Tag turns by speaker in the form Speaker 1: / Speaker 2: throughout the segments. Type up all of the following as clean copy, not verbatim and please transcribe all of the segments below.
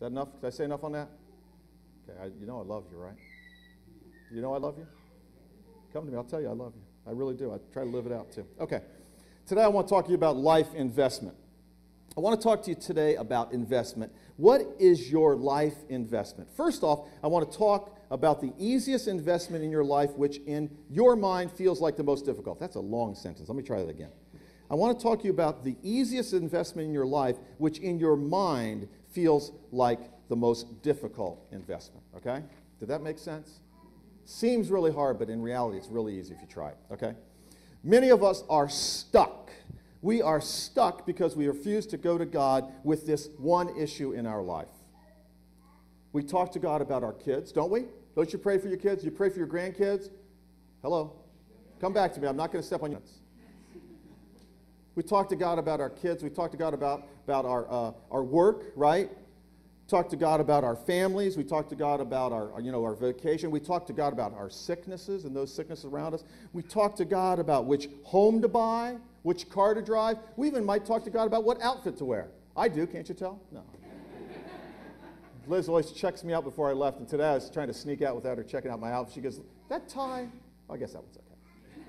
Speaker 1: that enough? Did I say enough on that? Okay, you know I love you, right? You know I love you? Come to me, I'll tell you I love you. I really do. I try to live it out too. Okay, today I want to talk to you about life investment. I want to talk to you today about investment. What is your life investment? First off, I want to talk about the easiest investment in your life, which in your mind feels like the most difficult. That's a long sentence. Let me try that again. I want to talk to you about the easiest investment in your life, which in your mind feels like the most difficult investment, okay? Did that make sense? Seems really hard, but in reality, it's really easy if you try it, okay? Many of us are stuck. We are stuck because we refuse to go to God with this one issue in our life. We talk to God about our kids, don't we? Don't you pray for your kids? You pray for your grandkids? Hello? Come back to me. I'm not going to step on you. We talk to God about our kids. We talk to God about our work, right? Talk to God about our families. We talk to God about our vacation. We talk to God about our sicknesses and those sicknesses around us. We talk to God about which home to buy, which car to drive. We even might talk to God about what outfit to wear. I do, can't you tell? No. Liz always checks me out before I left, and today I was trying to sneak out without her checking out my outfit. She goes, that tie? Oh, I guess that one's okay.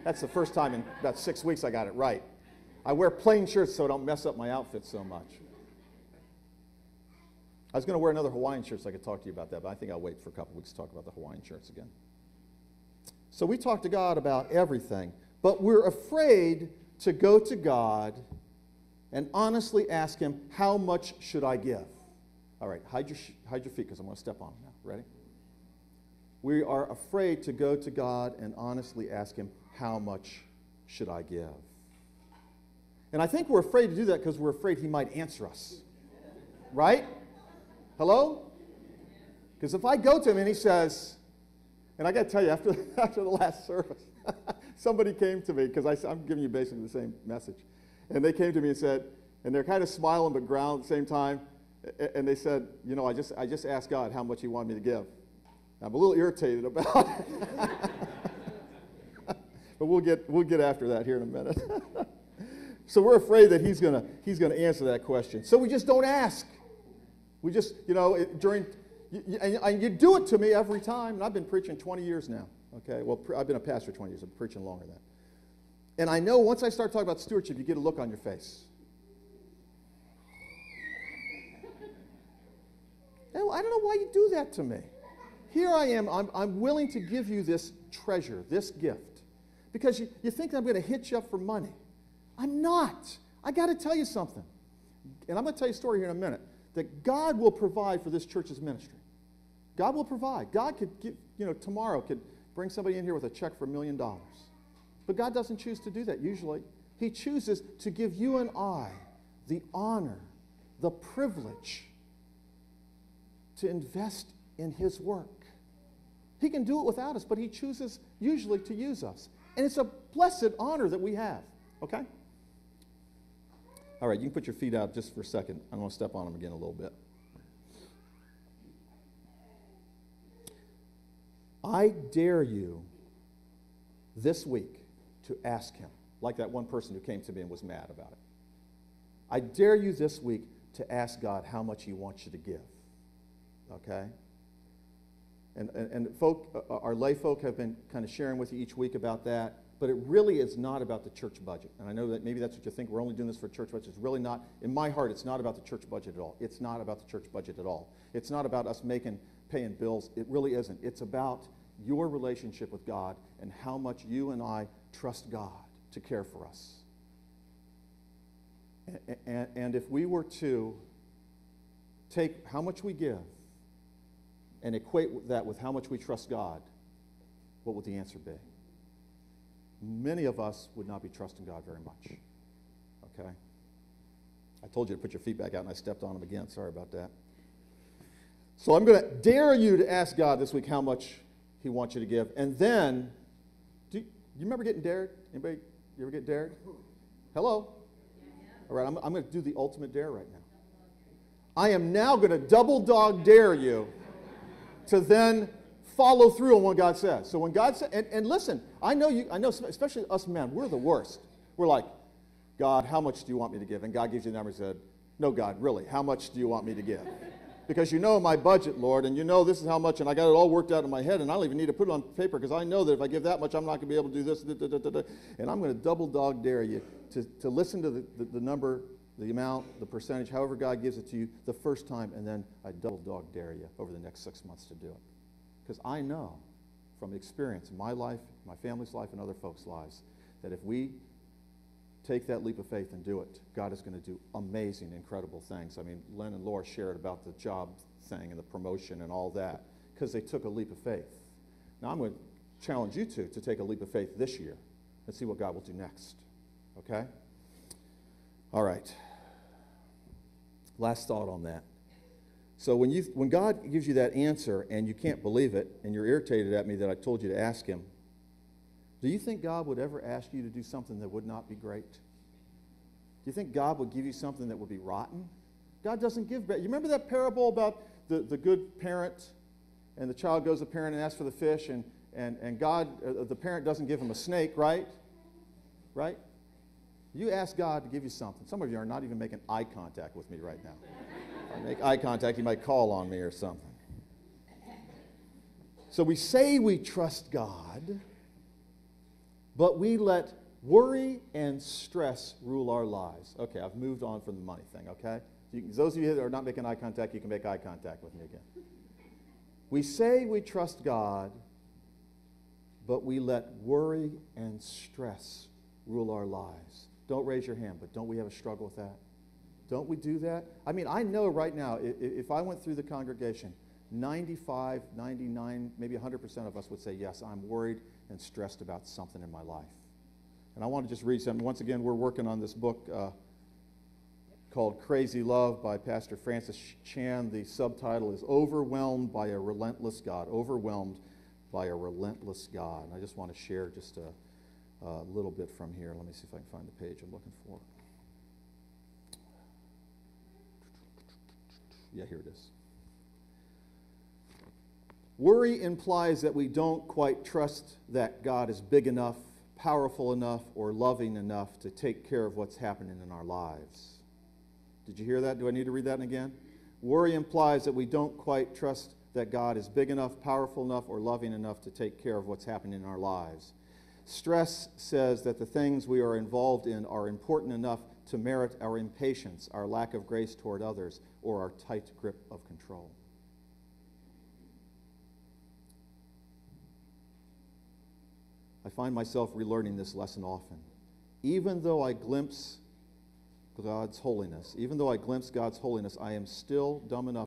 Speaker 1: That's the first time in about 6 weeks I got it right. I wear plain shirts so I don't mess up my outfit so much. I was going to wear another Hawaiian shirt so I could talk to you about that, but I think I'll wait for a couple weeks to talk about the Hawaiian shirts again. So we talk to God about everything, but we're afraid to go to God and honestly ask Him, how much should I give? All right, hide your feet because I'm going to step on them now. Ready? We are afraid to go to God and honestly ask Him, how much should I give? And I think we're afraid to do that because we're afraid He might answer us. Right? Hello? Because if I go to Him and He says, and I got to tell you, after the last service, somebody came to me, because I'm giving you basically the same message, and they came to me and said, and they're kind of smiling but growling at the same time, and they said, you know, I just asked God how much He wanted me to give. I'm a little irritated about it. But we'll get after that here in a minute. So we're afraid that He's gonna answer that question. So we just don't ask. We just, and you do it to me every time. And I've been preaching 20 years now. Okay, well, I've been a pastor 20 years. I'm preaching longer than that. And I know once I start talking about stewardship, you get a look on your face. I don't know why you do that to me. Here I am. I'm willing to give you this treasure, this gift, because you think I'm going to hit you up for money. I'm not. I got to tell you something. And I'm going to tell you a story here in a minute, that God will provide for this church's ministry. God will provide. God could give, tomorrow could bring somebody in here with a check for $1 million. But God doesn't choose to do that usually. He chooses to give you and I the honor, the privilege to invest in His work. He can do it without us, but He chooses usually to use us. And it's a blessed honor that we have. Okay? All right, you can put your feet out just for a second. I'm going to step on them again a little bit. I dare you this week to ask Him, like that one person who came to me and was mad about it. I dare you this week to ask God how much He wants you to give. Okay? And folk, our lay folk have been kind of sharing with you each week about that. But it really is not about the church budget. And I know that maybe that's what you think. We're only doing this for church budget. It's really not. In my heart, it's not about the church budget at all. It's not about the church budget at all. It's not about us paying bills. It really isn't. It's about your relationship with God and how much you and I trust God to care for us. And if we were to take how much we give and equate that with how much we trust God, what would the answer be? Many of us would not be trusting God very much. Okay? I told you to put your feet back out, and I stepped on them again. Sorry about that. So I'm going to dare you to ask God this week how much He wants you to give. And then, do you remember getting dared? Anybody, you ever get dared? Hello? All right, I'm going to do the ultimate dare right now. I am now going to double dog dare you to then follow through on what God says. So when God says, and listen, I know especially us men, we're the worst. We're like, God, how much do you want me to give? And God gives you the number and said, no, God, really, how much do you want me to give? Because you know my budget, Lord, and you know this is how much, and I got it all worked out in my head, and I don't even need to put it on paper because I know that if I give that much, I'm not going to be able to do this, and I'm going to double dog dare you to listen to the number, the amount, the percentage, however God gives it to you the first time, and then I double dog dare you over the next 6 months to do it. Because I know from experience in my life, my family's life, and other folks' lives, that if we take that leap of faith and do it, God is going to do amazing, incredible things. I mean, Len and Laura shared about the job thing and the promotion and all that because they took a leap of faith. Now, I'm going to challenge you to take a leap of faith this year and see what God will do next. Okay? All right. Last thought on that. So when God gives you that answer and you can't believe it and you're irritated at me that I told you to ask him, do you think God would ever ask you to do something that would not be great? Do you think God would give you something that would be rotten? God doesn't give bad. You remember that parable about the good parent and the child goes to the parent and asks for the fish and God, the parent doesn't give him a snake, right? Right? You ask God to give you something. Some of you are not even making eye contact with me right now. If I make eye contact, you might call on me or something. So we say we trust God, but we let worry and stress rule our lives. Okay, I've moved on from the money thing, okay? Those of you that are not making eye contact, you can make eye contact with me again. We say we trust God, but we let worry and stress rule our lives. Don't raise your hand, but don't we have a struggle with that? Don't we do that? I mean, I know right now, if I went through the congregation, 95, 99, maybe 100% of us would say, yes, I'm worried and stressed about something in my life. And I want to just read something. Once again, we're working on this book called Crazy Love by Pastor Francis Chan. The subtitle is Overwhelmed by a Relentless God. Overwhelmed by a Relentless God. And I just want to share just a little bit from here. Let me see if I can find the page I'm looking for. Yeah, here it is. Worry implies that we don't quite trust that God is big enough, powerful enough, or loving enough to take care of what's happening in our lives. Did you hear that? Do I need to read that again? Worry implies that we don't quite trust that God is big enough, powerful enough, or loving enough to take care of what's happening in our lives. Stress says that the things we are involved in are important enough to merit our impatience, our lack of grace toward others, or our tight grip of control. I find myself relearning this lesson often. Even though I glimpse God's holiness, I am still dumb enough